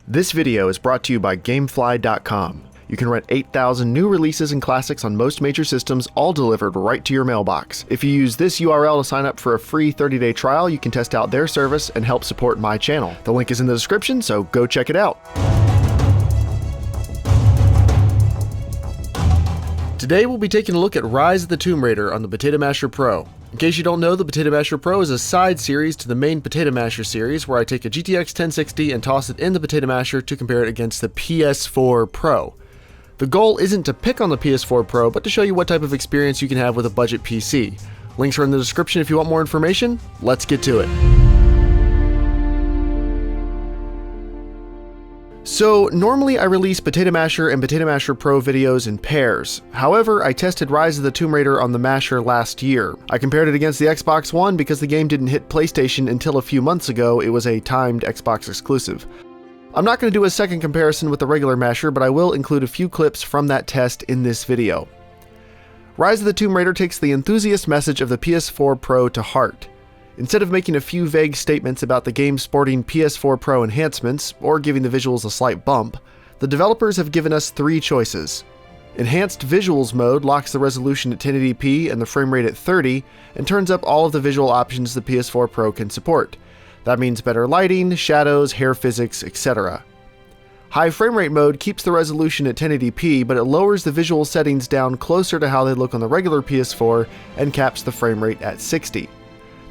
This video is brought to you by Gamefly.com. You can rent 8,000 new releases and classics on most major systems, all delivered right to your mailbox. If you use this URL to sign up for a free 30-day trial, you can test out their service and help support my channel. The link is in the description, so go check it out. Today we'll be taking a look at Rise of the Tomb Raider on the Potato Masher Pro. In case you don't know, the Potato Masher Pro is a side series to the main Potato Masher series where I take a GTX 1060 and toss it in the Potato Masher to compare it against the PS4 Pro. The goal isn't to pick on the PS4 Pro, but to show you what type of experience you can have with a budget PC. Links are in the description if you want more information. Let's get to it. So normally I release Potato Masher and Potato Masher Pro videos in pairs. However, I tested Rise of the Tomb Raider on the Masher last year. I compared it against the Xbox One because the game didn't hit PlayStation until a few months ago. It was a timed Xbox exclusive. I'm not going to do a second comparison with the regular Masher, but I will include a few clips from that test in this video. Rise of the Tomb Raider takes the enthusiast message of the PS4 Pro to heart. Instead of making a few vague statements about the game sporting PS4 Pro enhancements, or giving the visuals a slight bump, the developers have given us three choices. Enhanced Visuals mode locks the resolution at 1080p and the frame rate at 30, and turns up all of the visual options the PS4 Pro can support. That means better lighting, shadows, hair physics, etc. High frame rate mode keeps the resolution at 1080p, but it lowers the visual settings down closer to how they look on the regular PS4 and caps the frame rate at 60.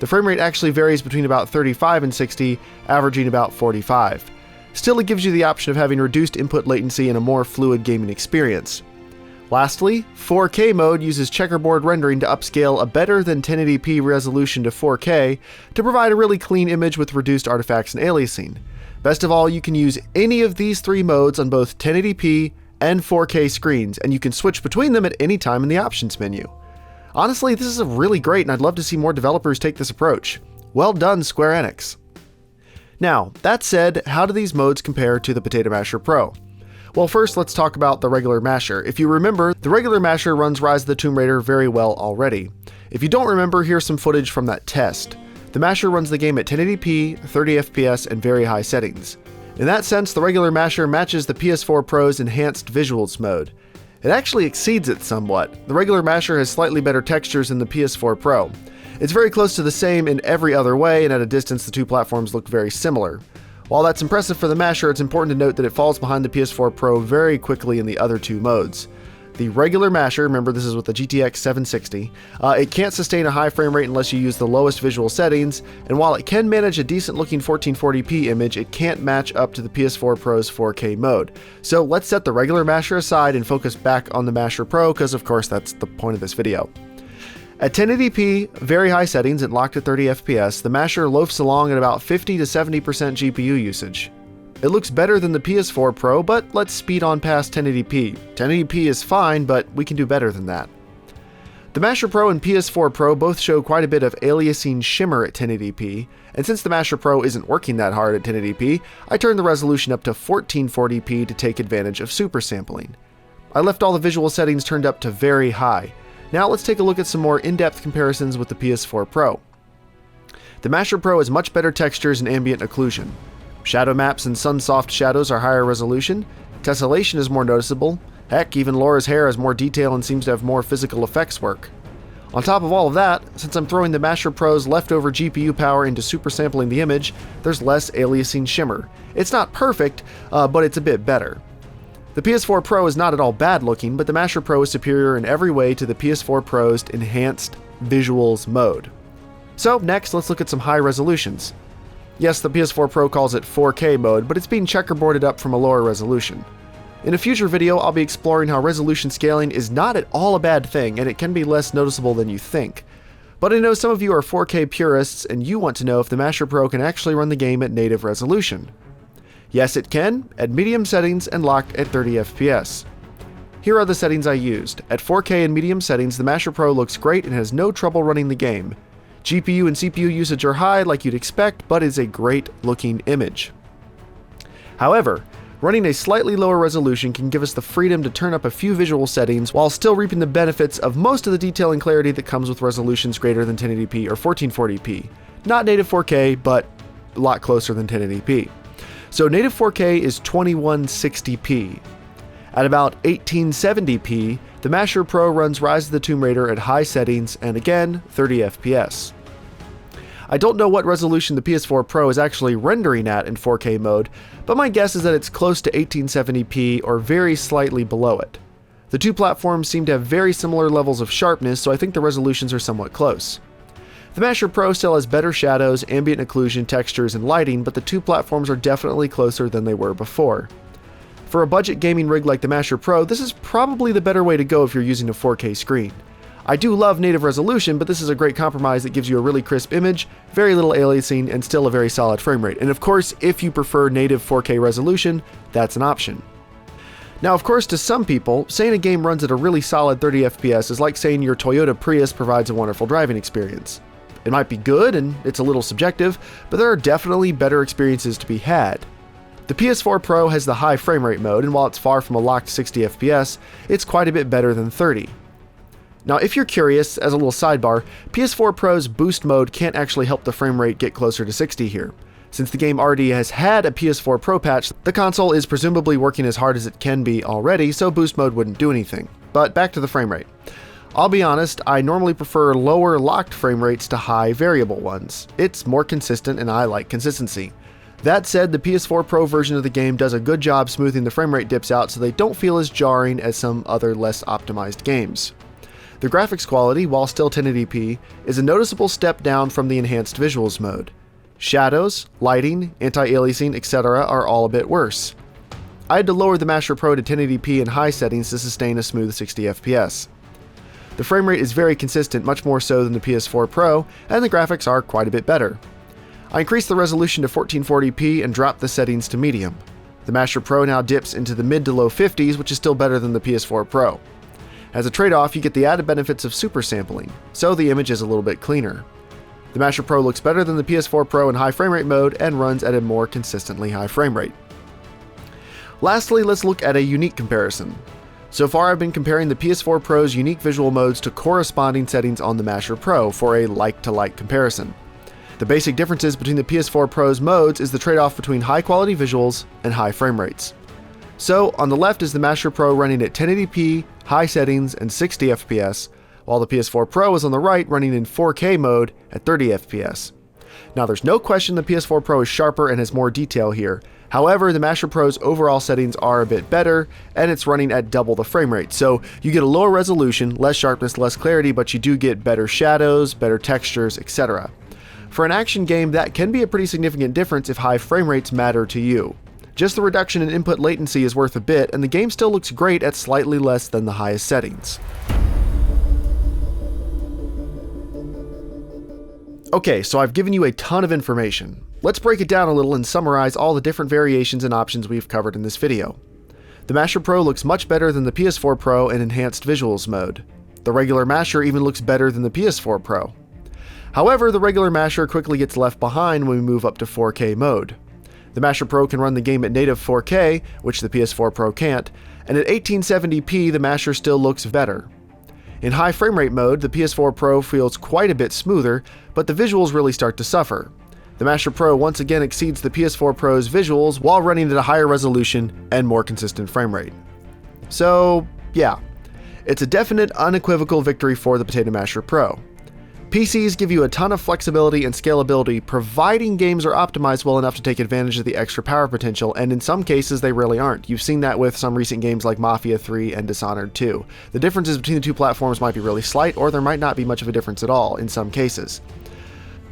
The frame rate actually varies between about 35 and 60, averaging about 45. Still, it gives you the option of having reduced input latency and a more fluid gaming experience. Lastly, 4K mode uses checkerboard rendering to upscale a better than 1080p resolution to 4K to provide a really clean image with reduced artifacts and aliasing. Best of all, you can use any of these three modes on both 1080p and 4K screens, and you can switch between them at any time in the options menu. Honestly, this is really great and I'd love to see more developers take this approach. Well done, Square Enix. Now, that said, how do these modes compare to the Potato Masher Pro? Well, first let's talk about the regular Masher. If you remember, the regular Masher runs Rise of the Tomb Raider very well already. If you don't remember, here's some footage from that test. The Masher runs the game at 1080p, 30 FPS, and very high settings. In that sense, the regular Masher matches the PS4 Pro's Enhanced Visuals mode. It actually exceeds it somewhat. The regular Masher has slightly better textures than the PS4 Pro. It's very close to the same in every other way, and at a distance the two platforms look very similar. While that's impressive for the Masher, it's important to note that it falls behind the PS4 Pro very quickly in the other two modes. The regular Masher, remember this is with the GTX 760, it can't sustain a high frame rate unless you use the lowest visual settings, and while it can manage a decent looking 1440p image, it can't match up to the PS4 Pro's 4K mode. So let's set the regular Masher aside and focus back on the Masher Pro, because of course that's the point of this video. At 1080p, very high settings and locked at 30 FPS, the Masher loafs along at about 50 to 70% GPU usage. It looks better than the PS4 Pro, but let's speed on past 1080p. 1080p is fine, but we can do better than that. The Masher Pro and PS4 Pro both show quite a bit of aliasing shimmer at 1080p, and since the Masher Pro isn't working that hard at 1080p, I turned the resolution up to 1440p to take advantage of super sampling. I left all the visual settings turned up to very high. Now let's take a look at some more in-depth comparisons with the PS4 Pro. The Masher Pro has much better textures and ambient occlusion. Shadow maps and sunsoft shadows are higher resolution, tessellation is more noticeable, heck, even Laura's hair has more detail and seems to have more physical effects work. On top of all of that, since I'm throwing the Masher Pro's leftover GPU power into super sampling the image, there's less aliasing shimmer. It's not perfect, but it's a bit better. The PS4 Pro is not at all bad looking, but the Masher Pro is superior in every way to the PS4 Pro's Enhanced Visuals mode. So next, let's look at some high resolutions. Yes, the PS4 Pro calls it 4K mode, but it's being checkerboarded up from a lower resolution. In a future video, I'll be exploring how resolution scaling is not at all a bad thing, and it can be less noticeable than you think. But I know some of you are 4K purists, and you want to know if the Masher Pro can actually run the game at native resolution. Yes, it can, at medium settings and locked at 30 FPS. Here are the settings I used. At 4K and medium settings, the Masher Pro looks great and has no trouble running the game. GPU and CPU usage are high like you'd expect, but is a great looking image. However, running a slightly lower resolution can give us the freedom to turn up a few visual settings while still reaping the benefits of most of the detail and clarity that comes with resolutions greater than 1080p or 1440p. Not native 4K, but a lot closer than 1080p. So native 4K is 2160p. At about 1870p, the Masher Pro runs Rise of the Tomb Raider at high settings and again, 30 FPS. I don't know what resolution the PS4 Pro is actually rendering at in 4K mode, but my guess is that it's close to 1870p or very slightly below it. The two platforms seem to have very similar levels of sharpness, so I think the resolutions are somewhat close. The Masher Pro still has better shadows, ambient occlusion, textures, and lighting, but the two platforms are definitely closer than they were before. For a budget gaming rig like the Masher Pro, this is probably the better way to go if you're using a 4K screen. I do love native resolution, but this is a great compromise that gives you a really crisp image, very little aliasing, and still a very solid frame rate. And of course, if you prefer native 4K resolution, that's an option. Now, of course, to some people, saying a game runs at a really solid 30 FPS is like saying your Toyota Prius provides a wonderful driving experience. It might be good, and it's a little subjective, but there are definitely better experiences to be had. The PS4 Pro has the high frame rate mode, and while it's far from a locked 60 FPS, it's quite a bit better than 30. Now, if you're curious, as a little sidebar, PS4 Pro's boost mode can't actually help the frame rate get closer to 60 here. Since the game already has had a PS4 Pro patch, the console is presumably working as hard as it can be already, so boost mode wouldn't do anything. But back to the frame rate. I'll be honest, I normally prefer lower locked frame rates to high variable ones. It's more consistent and I like consistency. That said, the PS4 Pro version of the game does a good job smoothing the frame rate dips out so they don't feel as jarring as some other less optimized games. The graphics quality, while still 1080p, is a noticeable step down from the enhanced visuals mode. Shadows, lighting, anti-aliasing, etc. are all a bit worse. I had to lower the Masher Pro to 1080p in high settings to sustain a smooth 60 FPS. The frame rate is very consistent, much more so than the PS4 Pro, and the graphics are quite a bit better. I increased the resolution to 1440p and dropped the settings to medium. The Masher Pro now dips into the mid to low 50s, which is still better than the PS4 Pro. As a trade-off, you get the added benefits of super sampling, so the image is a little bit cleaner. The Masher Pro looks better than the PS4 Pro in high frame rate mode and runs at a more consistently high frame rate. Lastly, let's look at a unique comparison. So far I've been comparing the PS4 Pro's unique visual modes to corresponding settings on the Masher Pro for a like-to-like comparison. The basic differences between the PS4 Pro's modes is the trade-off between high-quality visuals and high frame rates. So, on the left is the Masher Pro running at 1080p, high settings, and 60 FPS, while the PS4 Pro is on the right running in 4K mode at 30 FPS. Now there's no question the PS4 Pro is sharper and has more detail here. However, the Masher Pro's overall settings are a bit better, and it's running at double the frame rate. So you get a lower resolution, less sharpness, less clarity, but you do get better shadows, better textures, etc. For an action game, that can be a pretty significant difference if high frame rates matter to you. Just the reduction in input latency is worth a bit, and the game still looks great at slightly less than the highest settings. Okay, so I've given you a ton of information. Let's break it down a little and summarize all the different variations and options we've covered in this video. The Masher Pro looks much better than the PS4 Pro in enhanced visuals mode. The regular Masher even looks better than the PS4 Pro. However, the regular Masher quickly gets left behind when we move up to 4K mode. The Masher Pro can run the game at native 4K, which the PS4 Pro can't, and at 1870p the Masher still looks better. In high frame rate mode, the PS4 Pro feels quite a bit smoother, but the visuals really start to suffer. The Masher Pro once again exceeds the PS4 Pro's visuals while running at a higher resolution and more consistent frame rate. So, yeah, it's a definite unequivocal victory for the Potato Masher Pro. PCs give you a ton of flexibility and scalability, providing games are optimized well enough to take advantage of the extra power potential, and in some cases they really aren't. You've seen that with some recent games like Mafia 3 and Dishonored 2. The differences between the two platforms might be really slight, or there might not be much of a difference at all in some cases.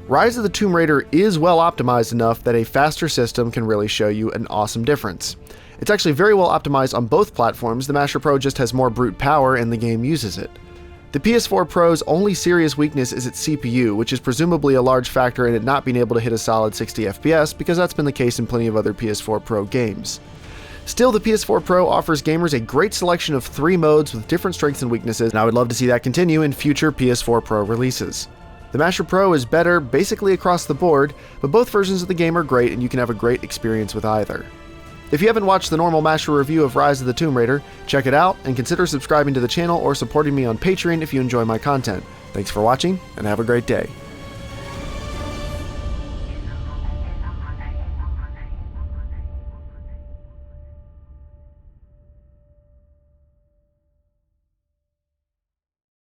Rise of the Tomb Raider is well optimized enough that a faster system can really show you an awesome difference. It's actually very well optimized on both platforms. The Masher Pro just has more brute power and the game uses it. The PS4 Pro's only serious weakness is its CPU, which is presumably a large factor in it not being able to hit a solid 60 FPS, because that's been the case in plenty of other PS4 Pro games. Still, the PS4 Pro offers gamers a great selection of 3 modes with different strengths and weaknesses, and I would love to see that continue in future PS4 Pro releases. The Masher Pro is better basically across the board, but both versions of the game are great and you can have a great experience with either. If you haven't watched the normal Masher review of Rise of the Tomb Raider, check it out and consider subscribing to the channel or supporting me on Patreon if you enjoy my content. Thanks for watching and have a great day.